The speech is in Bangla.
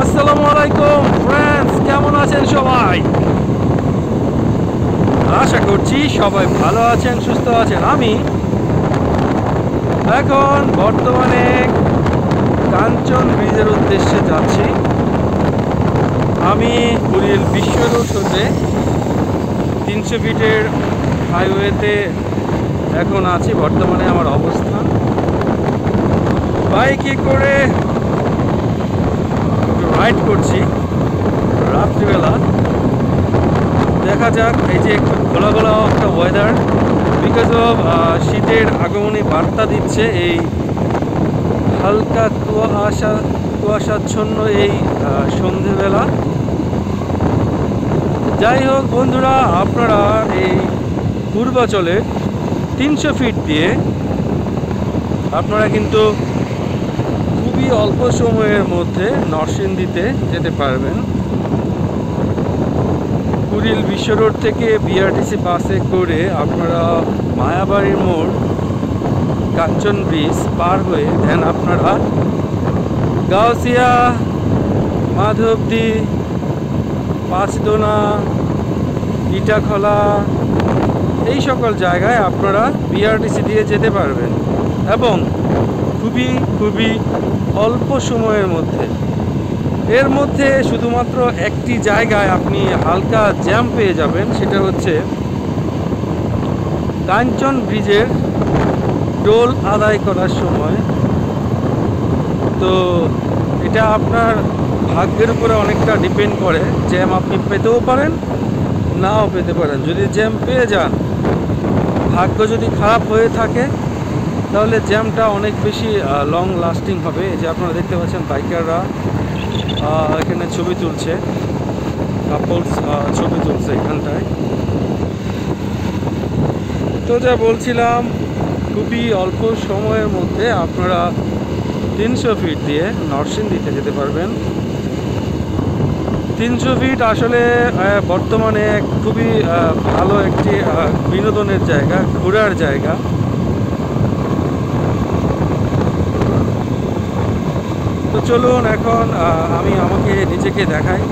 আসসালামু আলাইকুম ফ্রেন্ডস, কেমন আছেন সবাই? আশা করছি সবাই ভালো আছেন, সুস্থ আছেন। আমি এখন বর্তমানে কাঞ্চন ব্রিজের উদ্দেশ্যে যাচ্ছি। আমি কুড়িল বিশ্ব রোড হতে 300 ফিটের হাইওয়েতে এখন আছি। বর্তমানে আমার অবস্থান বাইকে করে রাইড করছি রাত্রিবেলা। দেখা যাক, এই যে একটু ঘোলা ঘোলা একটা ওয়েদার, বিকজ অফ শীতের আগমনী বার্তা দিচ্ছে এই হালকা কুয়াশাচ্ছন্ন এই সন্ধেবেলা। যাই হোক বন্ধুরা, আপনারা এই পূর্বাচলে 300 ফিট দিয়ে আপনারা কিন্তু খুবই অল্প সময়ের মধ্যে নরসিংদীতে যেতে পারবেন। কুড়িল বিশ্ব রোড থেকে বিআরটিসি বাসে করে আপনারা মায়াবাড়ির মোড়, কাঞ্চন ব্রিজ পার হয়ে দেন আপনারা গাউসিয়া, মাধবদী, পাঁচদোনা, ইটাখলা এই সকল জায়গায় আপনারা বিআরটিসি দিয়ে যেতে পারবেন এবং খুবই খুবই অল্প সময়ের মধ্যে। এর মধ্যে শুধুমাত্র একটি জায়গায় আপনি হালকা জ্যাম পেয়ে যাবেন, সেটা হচ্ছে কাঞ্চন ব্রিজের টোল আদায় করার সময়। তো এটা আপনার ভাগ্যের উপরে অনেকটা ডিপেন্ড করে। জ্যাম আপনি পেতেও পারেন, নাও পেতে পারেন। যদি জ্যাম পেয়ে যান, ভাগ্য যদি খারাপ হয়ে থাকে, তাহলে জ্যামটা অনেক বেশি লং লাস্টিং হবে। এই যে আপনারা দেখতে পাচ্ছেন বাইকাররা এখানে ছবি তুলছে, কাপলস ছবি তুলছে এখানটায়। তো যা বলছিলাম, খুবই অল্প সময়ের মধ্যে আপনারা 300 ফিট দিয়ে নরসিংদীতে যেতে পারবেন। 300 ফিট আসলে বর্তমানে খুবই ভালো একটি বিনোদনের জায়গা, ঘোরার জায়গা। তো চলুন এখন আমি আমাকে নিজেকে দেখাই।